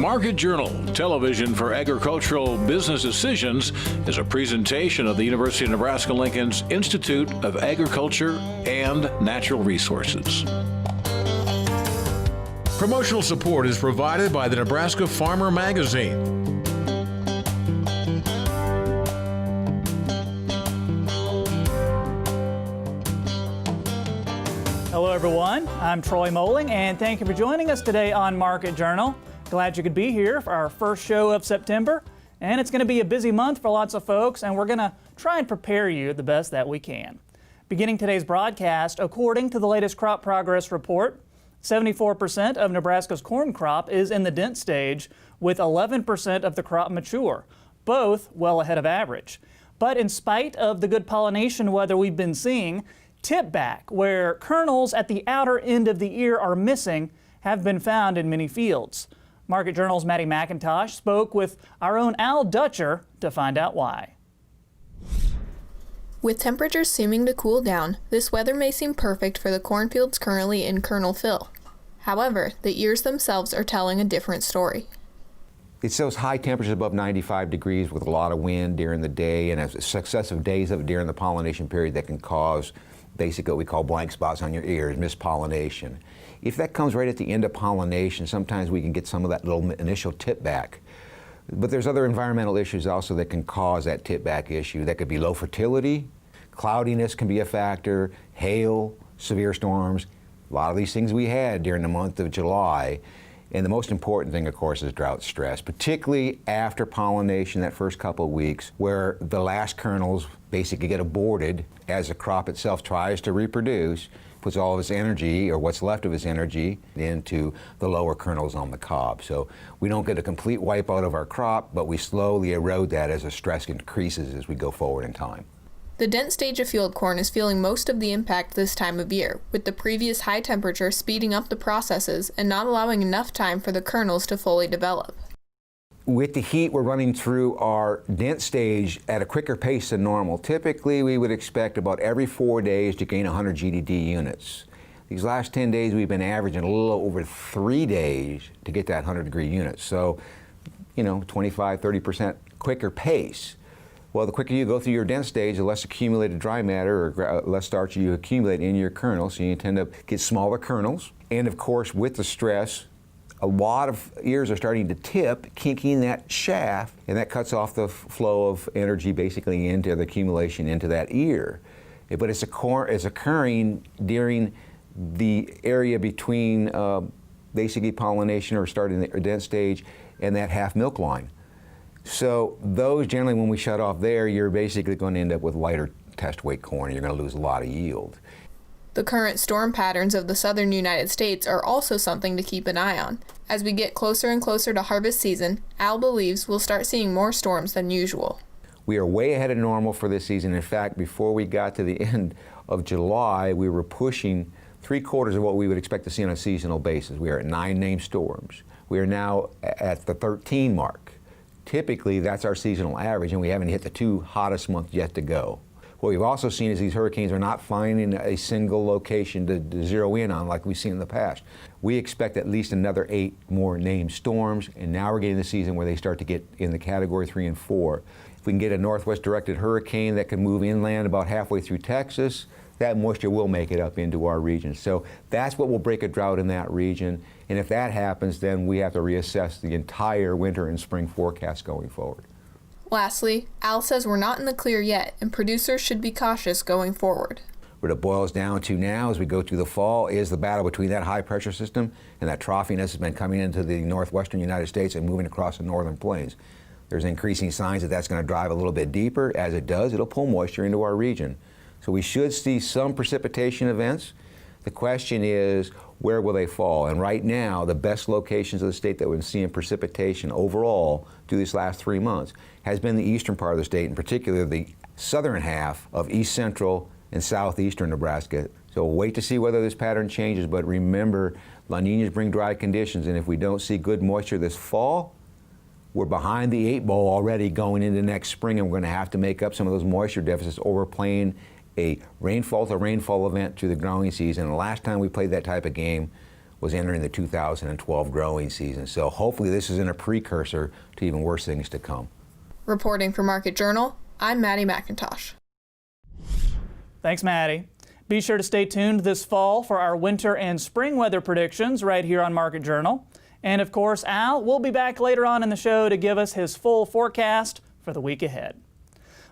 Market Journal, television for agricultural business decisions, is a presentation of the University of Nebraska-Lincoln's Institute of Agriculture and Natural Resources. Promotional support is provided by the Nebraska Farmer Magazine. Hello everyone, I'm Troy Moling and thank you for joining us today on Market Journal. Glad you could be here for our first show of September, and it's going to be a busy month for lots of folks, and we're going to try and prepare you the best that we can. Beginning today's broadcast, according to the latest crop progress report, 74% of Nebraska's corn crop is in the dent stage, with 11% of the crop mature, both well ahead of average. But in spite of the good pollination weather we've been seeing, tip back, where kernels at the outer end of the ear are missing, have been found in many fields. Market Journal's Maddie McIntosh spoke with our own Al Dutcher to find out why. With temperatures seeming to cool down, this weather may seem perfect for the cornfields currently in kernel fill. However, the ears themselves are telling a different story. It's those high temperatures above 95 degrees with a lot of wind during the day and successive days of it during the pollination period that can cause basically what we call blank spots on your ears, mispollination. If that comes right at the end of pollination, sometimes we can get some of that little initial tip back. But there's other environmental issues also that can cause that tip back issue. That could be low fertility, cloudiness can be a factor, hail, severe storms, a lot of these things we had during the month of July. And the most important thing, of course, is drought stress, particularly after pollination, that first couple of weeks, where the last kernels basically get aborted as the crop itself tries to reproduce, puts all of its energy, or what's left of its energy, into the lower kernels on the cob. So we don't get a complete wipeout of our crop, but we slowly erode that as the stress increases as we go forward in time. The dent stage of field corn is feeling most of the impact this time of year, with the previous high temperature speeding up the processes and not allowing enough time for the kernels to fully develop. With the heat, we're running through our dent stage at a quicker pace than normal. Typically, we would expect about every 4 days to gain 100 GDD units. These last 10 days, we've been averaging a little over 3 days to get that 100-degree unit. So, 25, 30% quicker pace. Well, the quicker you go through your dent stage, the less accumulated dry matter or less starch you accumulate in your kernels, so you tend to get smaller kernels. And of course, with the stress, a lot of ears are starting to tip, kinking that shaft, and that cuts off the flow of energy basically into the accumulation into that ear. But it's occurring during the area between basically pollination or starting the dent stage and that half milk line. So those generally, when we shut off there, you're basically going to end up with lighter test weight corn. You're going to lose a lot of yield. The current storm patterns of the southern United States are also something to keep an eye on. As we get closer and closer to harvest season, Al believes we'll start seeing more storms than usual. We are way ahead of normal for this season. In fact, before we got to the end of July, we were pushing 3/4 of what we would expect to see on a seasonal basis. We are at 9 named storms. We are now at the 13 mark. Typically, that's our seasonal average, and we haven't hit the 2 hottest months yet to go. What we've also seen is these hurricanes are not finding a single location to zero in on like we've seen in the past. We expect at least another 8 more named storms, and now we're getting the season where they start to get in the category 3 and 4. If we can get a northwest-directed hurricane that can move inland about halfway through Texas, that moisture will make it up into our region. So that's what will break a drought in that region. And if that happens, then we have to reassess the entire winter and spring forecast going forward. Lastly, Al says we're not in the clear yet, and producers should be cautious going forward. What it boils down to now as we go through the fall is the battle between that high pressure system and that troughiness has been coming into the northwestern United States and moving across the northern plains. There's increasing signs that that's going to drive a little bit deeper. As it does, it'll pull moisture into our region. So we should see some precipitation events. The question is, where will they fall? And right now, the best locations of the state that we've been seeing precipitation overall through these last 3 months has been the eastern part of the state, in particular the southern half of east central and southeastern Nebraska. So we'll wait to see whether this pattern changes, but remember, La Niñas bring dry conditions, and if we don't see good moisture this fall, we're behind the 8 ball already going into next spring, and we're going to have to make up some of those moisture deficits overplaying a rainfall to rainfall event through the growing season. And the last time we played that type of game was entering the 2012 growing season. So hopefully this isn't a precursor to even worse things to come. Reporting for Market Journal, I'm Maddie McIntosh. Thanks, Maddie. Be sure to stay tuned this fall for our winter and spring weather predictions right here on Market Journal. And of course, Al will be back later on in the show to give us his full forecast for the week ahead.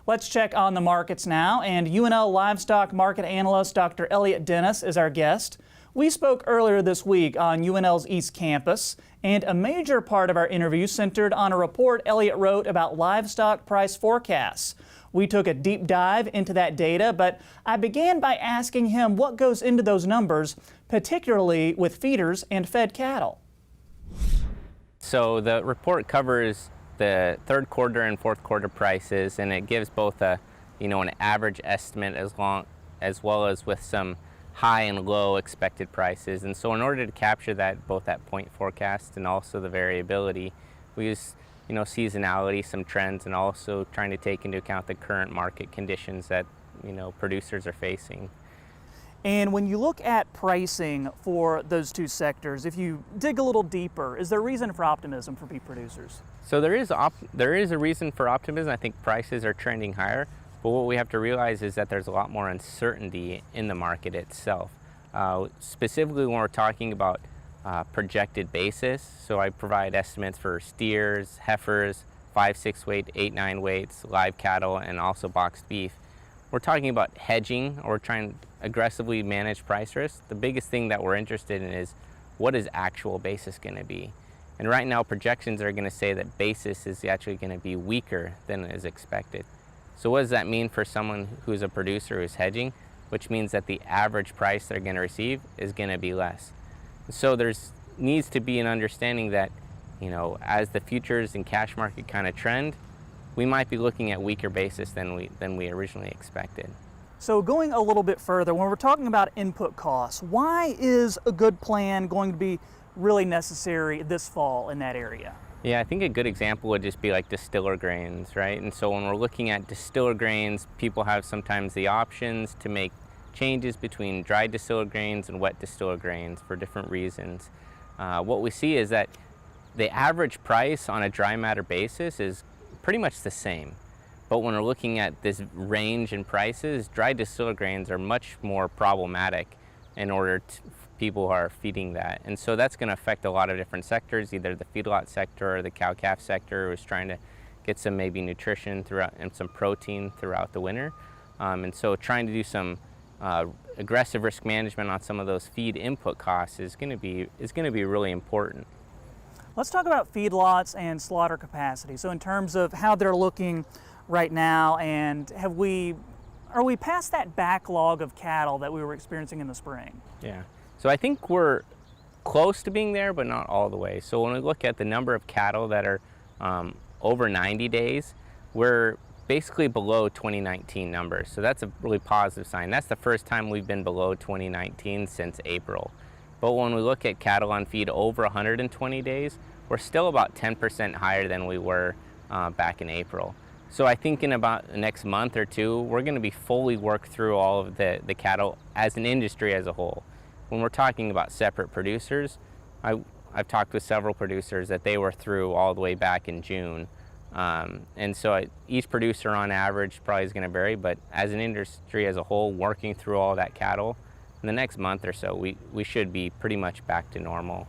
Let's check on the markets now, and UNL Livestock Market Analyst Dr. Elliott Dennis is our guest. We spoke earlier this week on UNL's East Campus, and a major part of our interview centered on a report Elliott wrote about livestock price forecasts. We took a deep dive into that data, but I began by asking him what goes into those numbers, particularly with feeders and fed cattle. So the report covers the third quarter and fourth quarter prices, and it gives both an average estimate as well as with some high and low expected prices. And so in order to capture that, both that point forecast and also the variability, we use seasonality, some trends, and also trying to take into account the current market conditions that producers are facing. And when you look at pricing for those two sectors, if you dig a little deeper, is there reason for optimism for beef producers? So there is a reason for optimism. I think prices are trending higher, but what we have to realize is that there's a lot more uncertainty in the market itself. Specifically when we're talking about projected basis, so I provide estimates for steers, heifers, 5-6 weight, 8-9 weights, live cattle, and also boxed beef. We're talking about hedging, or trying to aggressively manage price risk. The biggest thing that we're interested in is what is actual basis going to be. And right now projections are going to say that basis is actually going to be weaker than is expected. So what does that mean for someone who's a producer who's hedging? Which means that the average price they're going to receive is going to be less. So there's needs to be an understanding that, as the futures and cash market kind of trend, we might be looking at weaker basis than we originally expected. So going a little bit further, when we're talking about input costs, why is a good plan going to be really necessary this fall in that area? Yeah, I think a good example would just be like distiller grains, right? And so when we're looking at distiller grains, people have sometimes the options to make changes between dry distiller grains and wet distiller grains for different reasons. What we see is that the average price on a dry matter basis is pretty much the same. But when we're looking at this range in prices, dry distiller grains are much more problematic in order to people who are feeding that. And so that's going to affect a lot of different sectors, either the feedlot sector or the cow-calf sector who's trying to get some maybe nutrition throughout and some protein throughout the winter. And so trying to do some aggressive risk management on some of those feed input costs is going to be really important. Let's talk about feedlots and slaughter capacity. So in terms of how they're looking right now, and are we past that backlog of cattle that we were experiencing in the spring? Yeah, so I think we're close to being there, but not all the way. So when we look at the number of cattle that are over 90 days, we're basically below 2019 numbers. So that's a really positive sign. That's the first time we've been below 2019 since April. But when we look at cattle on feed over 120 days, we're still about 10% higher than we were back in April. So I think in about the next month or two, we're going to be fully worked through all of the cattle as an industry as a whole. When we're talking about separate producers, I've talked with several producers that they were through all the way back in June. And so each producer on average probably is going to vary, but as an industry as a whole, working through all that cattle, in the next month or so, we should be pretty much back to normal.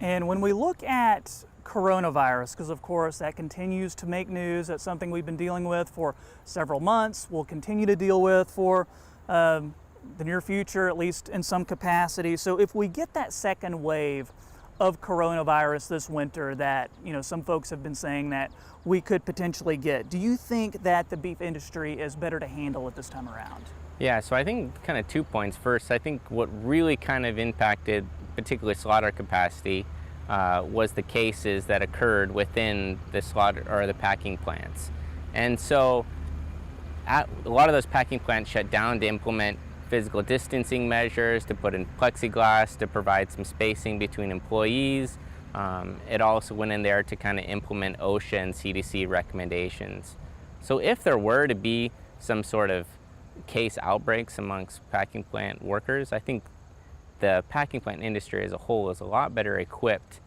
And when we look at coronavirus, because of course that continues to make news, that's something we've been dealing with for several months, we'll continue to deal with for the near future, at least in some capacity. So if we get that second wave of coronavirus this winter that some folks have been saying that we could potentially get, do you think that the beef industry is better to handle it this time around? Yeah, so I think kind of 2 points. First, I think what really kind of impacted particularly slaughter capacity was the cases that occurred within the slaughter or the packing plants. And so a lot of those packing plants shut down to implement physical distancing measures, to put in plexiglass, to provide some spacing between employees. It also went in there to kind of implement OSHA and CDC recommendations. So if there were to be some sort of case outbreaks amongst packing plant workers, I think the packing plant industry as a whole is a lot better equipped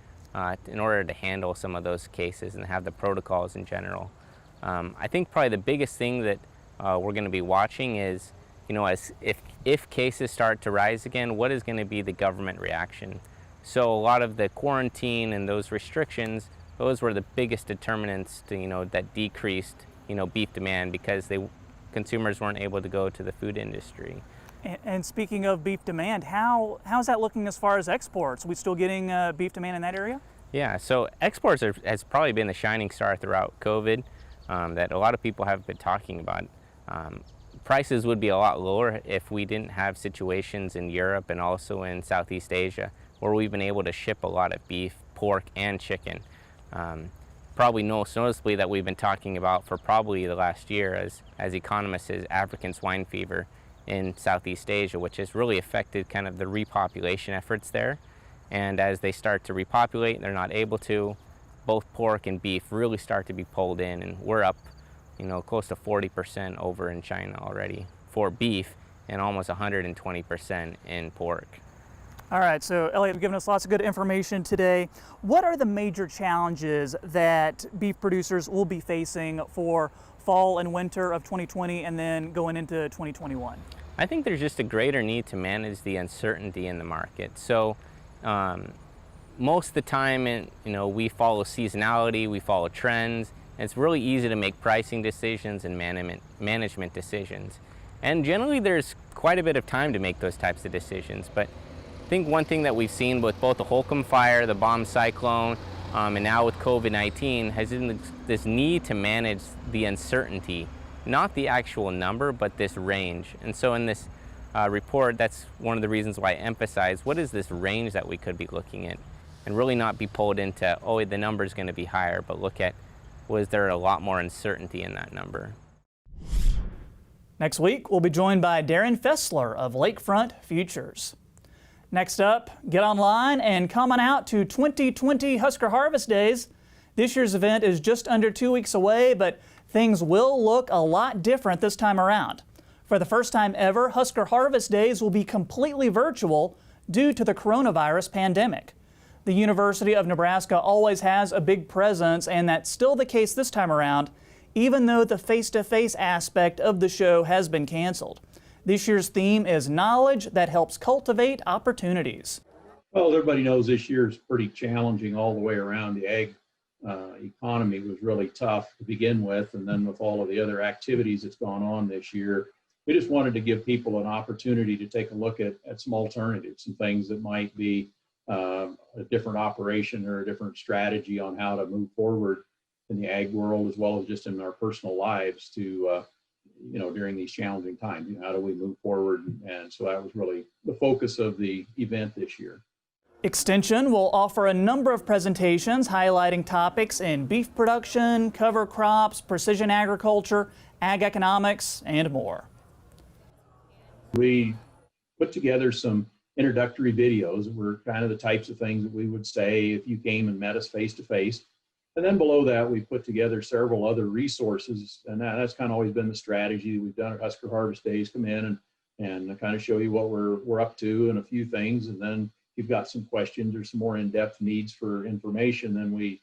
in order to handle some of those cases and have the protocols in general. I think probably the biggest thing that we're going to be watching is, as if cases start to rise again, what is going to be the government reaction? So a lot of the quarantine and those restrictions, those were the biggest determinants to, that decreased, beef demand because consumers weren't able to go to the food industry. And speaking of beef demand, how's that looking as far as exports? Are we still getting beef demand in that area? Yeah, so exports has probably been the shining star throughout COVID that a lot of people have been talking about. Prices would be a lot lower if we didn't have situations in Europe and also in Southeast Asia where we've been able to ship a lot of beef, pork, and chicken. Probably most noticeably that we've been talking about for probably the last year as economists is African swine fever in Southeast Asia, which has really affected kind of the repopulation efforts there. And as they start to repopulate and they're not able to, both pork and beef really start to be pulled in, and we're up, close to 40% over in China already for beef and almost 120% in pork. All right, so Elliott, you've given us lots of good information today. What are the major challenges that beef producers will be facing for fall and winter of 2020 and then going into 2021? I think there's just a greater need to manage the uncertainty in the market. So most of the time, we follow seasonality, we follow trends, and it's really easy to make pricing decisions and management decisions. And generally there's quite a bit of time to make those types of decisions, but I think one thing that we've seen with both the Holcomb fire, the bomb cyclone, and now with COVID-19 has been this need to manage the uncertainty, not the actual number, but this range. And so in this report, that's one of the reasons why I emphasize what is this range that we could be looking at, and really not be pulled into, oh, the number is going to be higher, but look at, was there a lot more uncertainty in that number? Next week, we'll be joined by Darren Fessler of Lakefront Futures. Next up, get online and come on out to 2020 Husker Harvest Days. This year's event is just under 2 weeks away, but things will look a lot different this time around. For the first time ever, Husker Harvest Days will be completely virtual due to the coronavirus pandemic. The University of Nebraska always has a big presence, and that's still the case this time around, even though the face-to-face aspect of the show has been canceled. This year's theme is knowledge that helps cultivate opportunities. Well, everybody knows this year is pretty challenging all the way around. The ag economy was really tough to begin with, and then with all of the other activities that's gone on this year, we just wanted to give people an opportunity to take a look at some alternatives, some things that might be a different operation or a different strategy on how to move forward in the ag world, as well as just in our personal lives to during these challenging times. How do we move forward? And so that was really the focus of the event this year. Extension will offer a number of presentations highlighting topics in beef production, cover crops, precision agriculture, ag economics, and more. We put together some introductory videos that were kind of the types of things that we would say if you came and met us face to face. And then below that, we put together several other resources, and that's kind of always been the strategy we've done at Husker Harvest Days. Come in and kind of show you what we're up to and a few things, and then if you've got some questions or some more in-depth needs for information, then we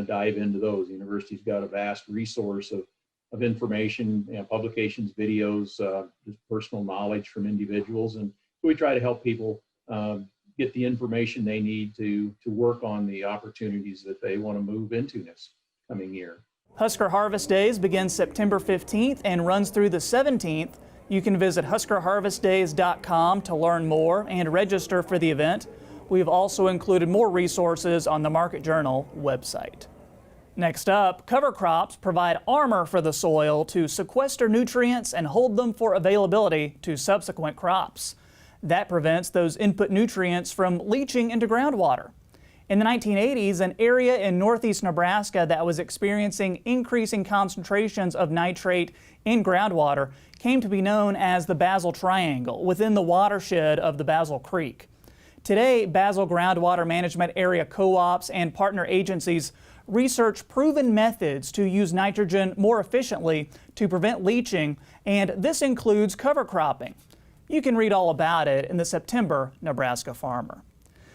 dive into those. The university's got a vast resource of information, publications, videos, just personal knowledge from individuals, and we try to help people get the information they need to work on the opportunities that they want to move into this coming year. Husker Harvest Days begins September 15th and runs through the 17th. You can visit huskerharvestdays.com to learn more and register for the event. We've also included more resources on the Market Journal website. Next up, cover crops provide armor for the soil to sequester nutrients and hold them for availability to subsequent crops. That prevents those input nutrients from leaching into groundwater. In the 1980s, an area in northeast Nebraska that was experiencing increasing concentrations of nitrate in groundwater came to be known as the Basel Triangle within the watershed of the Basel Creek. Today, Basel groundwater management area co-ops and partner agencies research proven methods to use nitrogen more efficiently to prevent leaching, and this includes cover cropping. You can read all about it in the September Nebraska Farmer.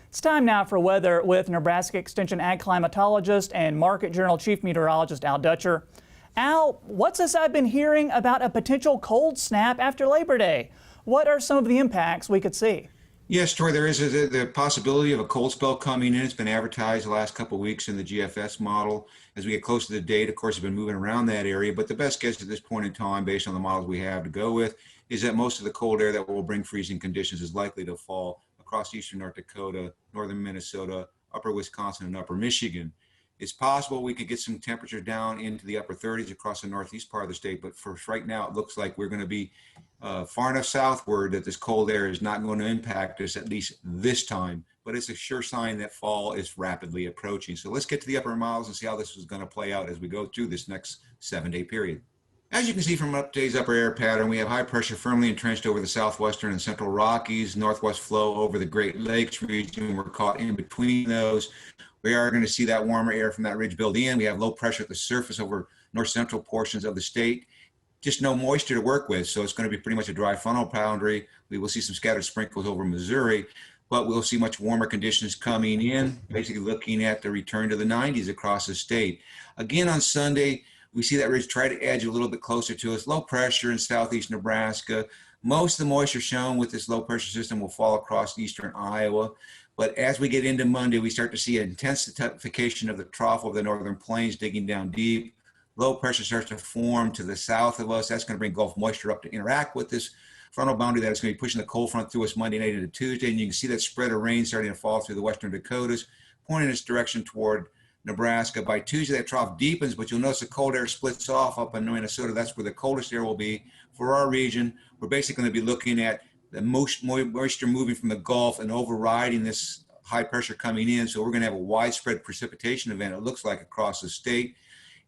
It's time now for weather with Nebraska Extension Ag Climatologist and Market Journal Chief Meteorologist Al Dutcher. Al, what's this I've been hearing about a potential cold snap after Labor Day? What are some of the impacts we could see? Yes, Troy, there is the possibility of a cold spell coming in. It's been advertised the last couple of weeks in the GFS model. As we get close to the date, of course, it's been moving around that area, but the best guess at this point in time, based on the models we have to go with, is that most of the cold air that will bring freezing conditions is likely to fall across eastern North Dakota, northern Minnesota, upper Wisconsin, and upper Michigan. It's possible we could get some temperatures down into the upper 30s across the northeast part of the state, but for right now, it looks like we're going to be far enough southward that this cold air is not going to impact us, at least this time, but it's a sure sign that fall is rapidly approaching. So let's get to the upper miles and see how this is going to play out as we go through this next 7-day period. As you can see from today's upper air pattern, we have high pressure firmly entrenched over the southwestern and central Rockies, northwest flow over the Great Lakes region. We're caught in between those. We are going to see that warmer air from that ridge build in. We have low pressure at the surface over north central portions of the state. Just no moisture to work with, so it's going to be pretty much a dry frontal boundary. We will see some scattered sprinkles over Missouri, but we'll see much warmer conditions coming in, basically looking at the return to the 90s across the state. Again, on Sunday, we see that ridge try to edge a little bit closer to us. Low pressure in southeast Nebraska. Most of the moisture shown with this low pressure system will fall across eastern Iowa. But as we get into Monday, we start to see an intensification of the trough over the northern plains, digging down deep. Low pressure starts to form to the south of us. That's going to bring Gulf moisture up to interact with this frontal boundary that is going to be pushing the cold front through us Monday night into Tuesday. And you can see that spread of rain starting to fall through the western Dakotas, pointing its direction toward Nebraska. By Tuesday, that trough deepens, but you'll notice the cold air splits off up in Minnesota. That's where the coldest air will be. For our region, we're basically going to be looking at the moisture moving from the Gulf and overriding this high pressure coming in. So we're going to have a widespread precipitation event, it looks like, across the state.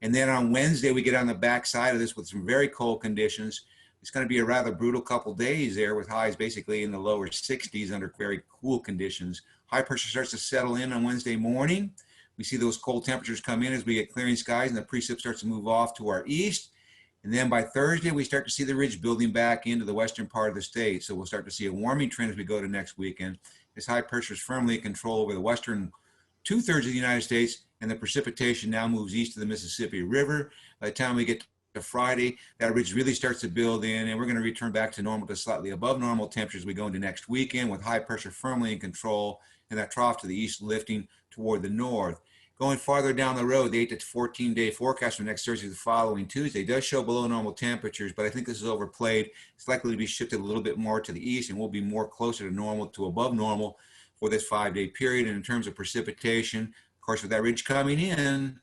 And then on Wednesday, we get on the backside of this with some very cold conditions. It's going to be a rather brutal couple days there with highs basically in the lower 60s under very cool conditions. High pressure starts to settle in on Wednesday morning. We see those cold temperatures come in as we get clearing skies, and the precip starts to move off to our east. And then by Thursday, we start to see the ridge building back into the western part of the state. So we'll start to see a warming trend as we go to next weekend. This high pressure is firmly in control over the western 2/3 of the United States, and the precipitation now moves east of the Mississippi River. By the time we get to Friday, that ridge really starts to build in, and we're going to return back to normal to slightly above normal temperatures as we go into next weekend, with high pressure firmly in control and that trough to the east lifting toward the north. Going farther down the road, the 8 to 14-day forecast from next Thursday to the following Tuesday does show below normal temperatures, but I think this is overplayed. It's likely to be shifted a little bit more to the east, and we'll be more closer to normal to above normal for this 5-day period. And in terms of precipitation, of course, with that ridge coming in,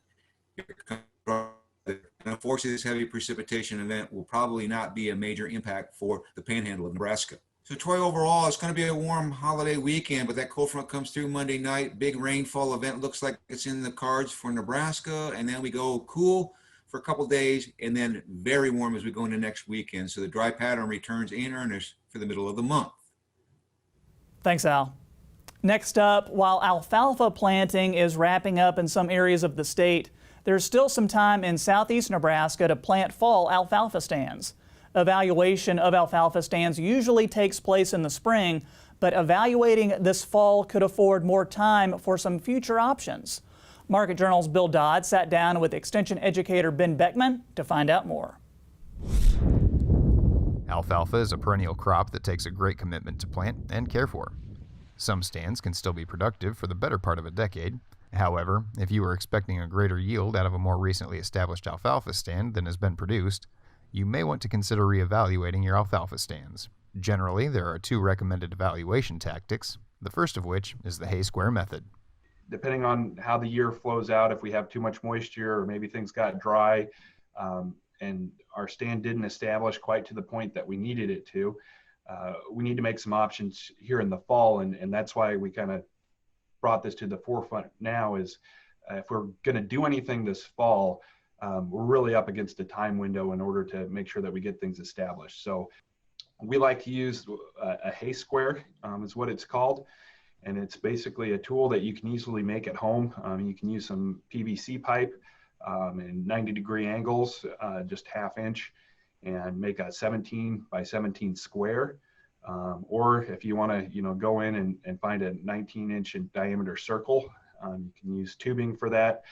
unfortunately, this heavy precipitation event will probably not be a major impact for the panhandle of Nebraska. So Troy, overall, it's going to be a warm holiday weekend, but that cold front comes through Monday night. Big rainfall event looks like it's in the cards for Nebraska, and then we go cool for a couple days, and then very warm as we go into next weekend. So the dry pattern returns in earnest for the middle of the month. Thanks, Al. Next up, while alfalfa planting is wrapping up in some areas of the state, there's still some time in southeast Nebraska to plant fall alfalfa stands. Evaluation of alfalfa stands usually takes place in the spring, but evaluating this fall could afford more time for some future options. Market Journal's Bill Dodd sat down with Extension Educator Ben Beckman to find out more. Alfalfa is a perennial crop that takes a great commitment to plant and care for. Some stands can still be productive for the better part of a decade. However, if you were expecting a greater yield out of a more recently established alfalfa stand than has been produced, you may want to consider reevaluating your alfalfa stands. Generally, there are 2 recommended evaluation tactics, the first of which is the hay square method. Depending on how the year flows out, if we have too much moisture or maybe things got dry and our stand didn't establish quite to the point that we needed it to, we need to make some options here in the fall, and that's why we kind of brought this to the forefront now is if we're going to do anything this fall, we're really up against a time window in order to make sure that we get things established. So we like to use a hay square is what it's called. And it's basically a tool that you can easily make at home. You can use some PVC pipe in 90-degree angles, just 1/2 inch, and make a 17 by 17 square. Or if you want to, go in and find a 19-inch in diameter circle, you can use tubing for that.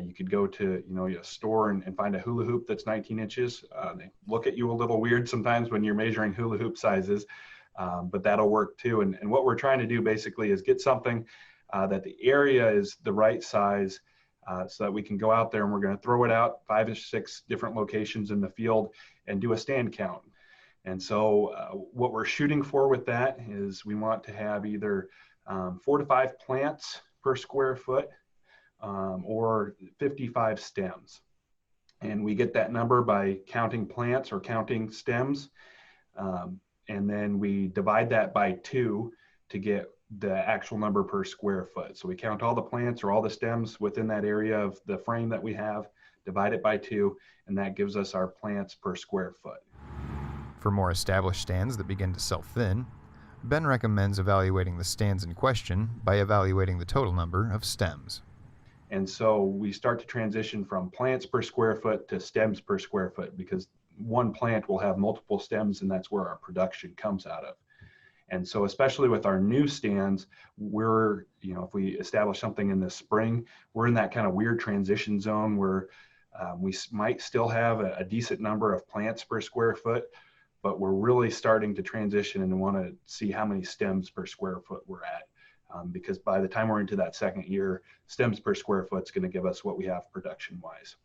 You could go to, a store and find a hula hoop that's 19 inches. They look at you a little weird sometimes when you're measuring hula hoop sizes, but that'll work too. And what we're trying to do basically is get something that the area is the right size, so that we can go out there and we're going to throw it out 5 or 6 different locations in the field and do a stand count. And so what we're shooting for with that is we want to have either 4 to 5 plants per square foot, or 55 stems. And we get that number by counting plants or counting stems. And then we divide that by 2 to get the actual number per square foot. So we count all the plants or all the stems within that area of the frame that we have, divide it by 2, and that gives us our plants per square foot. For more established stands that begin to self-thin, Ben recommends evaluating the stands in question by evaluating the total number of stems. And so we start to transition from plants per square foot to stems per square foot, because one plant will have multiple stems, and that's where our production comes out of. And so especially with our new stands, we're, if we establish something in the spring, we're in that kind of weird transition zone where we might still have a decent number of plants per square foot, but we're really starting to transition and want to see how many stems per square foot we're at. Because by the time we're into that second year, stems per square foot is going to give us what we have production wise.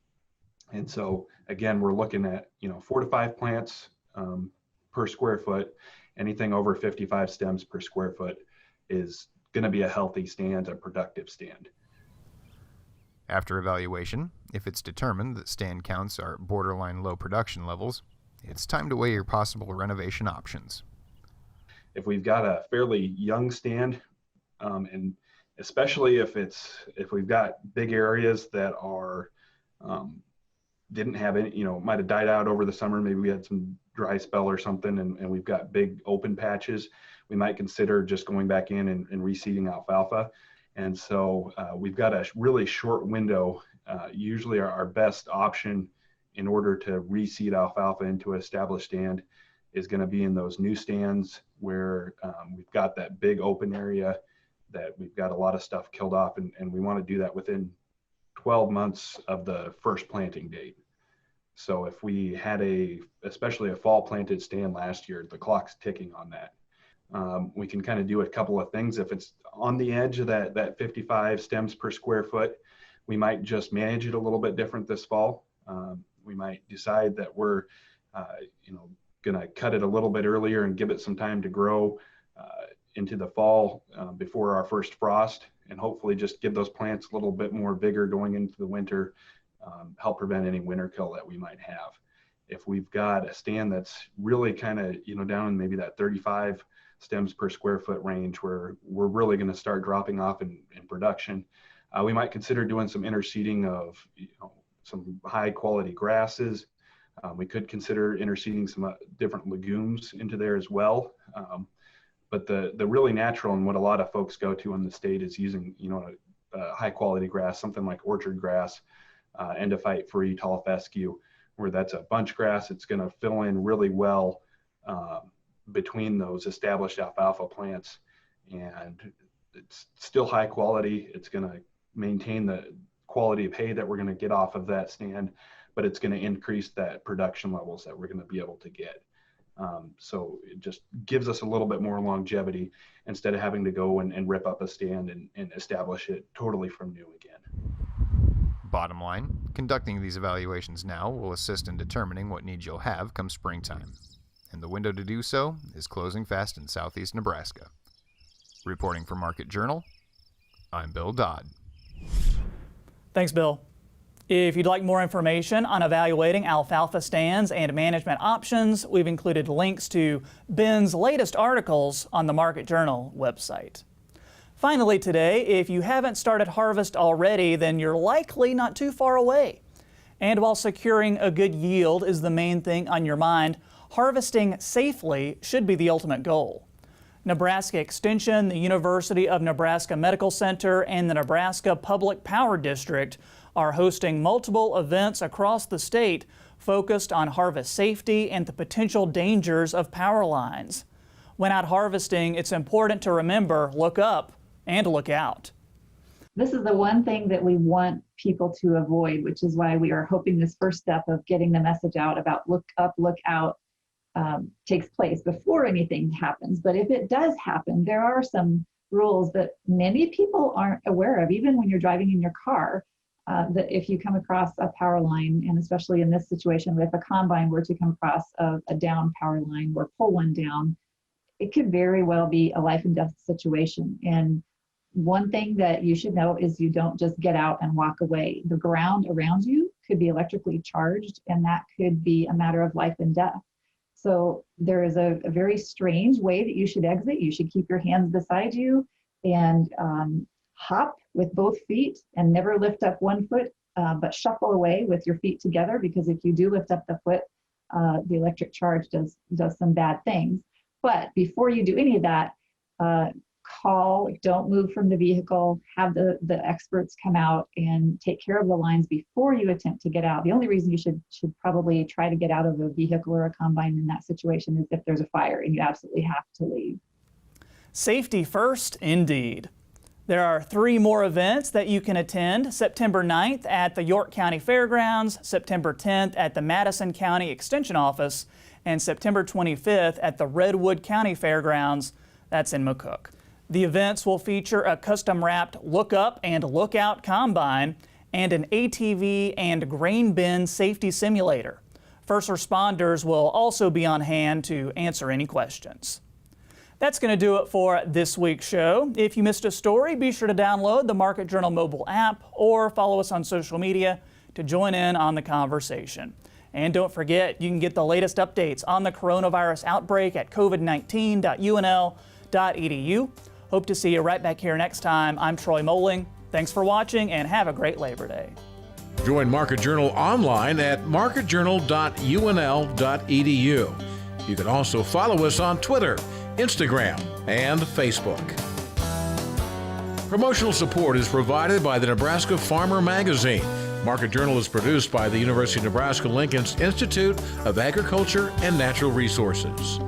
And so again, we're looking at 4 to 5 plants per square foot. Anything over 55 stems per square foot is going to be a healthy stand, a productive stand. After evaluation, if it's determined that stand counts are borderline low production levels, it's time to weigh your possible renovation options. If we've got a fairly young stand, and especially if we've got big areas that are didn't have any, might have died out over the summer, maybe we had some dry spell or something, and we've got big open patches, we might consider just going back in and reseeding alfalfa. And so we've got a really short window. Usually our best option in order to reseed alfalfa into an established stand is going to be in those new stands where we've got that big open area that we've got a lot of stuff killed off, and we want to do that within 12 months of the first planting date. So if we had especially a fall planted stand last year, the clock's ticking on that. We can kind of do a couple of things. If it's on the edge of that 55 stems per square foot, we might just manage it a little bit different this fall. We might decide that we're, going to cut it a little bit earlier and give it some time to grow into the fall before our first frost, and hopefully just give those plants a little bit more vigor going into the winter, help prevent any winter kill that we might have. If we've got a stand that's really kind of, down in maybe that 35 stems per square foot range where we're really going to start dropping off in production, we might consider doing some interseeding of some high quality grasses. We could consider interseeding some different legumes into there as well. But the really natural and what a lot of folks go to in the state is using, a high quality grass, something like orchard grass, endophyte free, tall fescue, where that's a bunch grass. It's going to fill in really well between those established alfalfa plants, and it's still high quality. It's going to maintain the quality of hay that we're going to get off of that stand, but it's going to increase that production levels that we're going to be able to get. So it just gives us a little bit more longevity instead of having to go and rip up a stand and establish it totally from new again. Bottom line, conducting these evaluations now will assist in determining what needs you'll have come springtime, and the window to do so is closing fast in southeast Nebraska. Reporting for Market Journal, I'm Bill Dodd. Thanks, Bill. If you'd like more information on evaluating alfalfa stands and management options, we've included links to Ben's latest articles on the Market Journal website. Finally today, if you haven't started harvest already, then you're likely not too far away. And while securing a good yield is the main thing on your mind, harvesting safely should be the ultimate goal. Nebraska Extension, the University of Nebraska Medical Center, and the Nebraska Public Power District are hosting multiple events across the state focused on harvest safety and the potential dangers of power lines. when out harvesting, it's important to remember, look up and look out. This is the one thing that we want people to avoid, which is why we are hoping this first step of getting the message out about look up, look out takes place before anything happens. But if it does happen, there are some rules that many people aren't aware of, even when you're driving in your car, that if you come across a power line, and especially in this situation, if a combine were to come across a down power line or pull one down, it could very well be a life and death situation. And one thing that you should know is you don't just get out and walk away. The ground around you could be electrically charged, and that could be a matter of life and death. So there is a very strange way that you should exit. You should keep your hands beside you and hop with both feet and never lift up one foot, but shuffle away with your feet together, because if you do lift up the foot, the electric charge does some bad things. But before you do any of that, call, don't move from the vehicle, have the experts come out and take care of the lines before you attempt to get out. The only reason you should probably try to get out of a vehicle or a combine in that situation is if there's a fire and you absolutely have to leave. Safety first, indeed. There are 3 more events that you can attend: September 9th at the York County Fairgrounds, September 10th at the Madison County Extension Office, and September 25th at the Redwood County Fairgrounds, that's in McCook. The events will feature a custom-wrapped look-up and look-out combine and an ATV and grain bin safety simulator. First responders will also be on hand to answer any questions. That's going to do it for this week's show. If you missed a story, be sure to download the Market Journal mobile app or follow us on social media to join in on the conversation. And don't forget, you can get the latest updates on the coronavirus outbreak at covid19.unl.edu. Hope to see you right back here next time. I'm Troy Moling. Thanks for watching and have a great Labor Day. Join Market Journal online at marketjournal.unl.edu. You can also follow us on Twitter, Instagram, and Facebook. Promotional support is provided by the Nebraska Farmer Magazine. Market Journal is produced by the University of Nebraska-Lincoln's Institute of Agriculture and Natural Resources.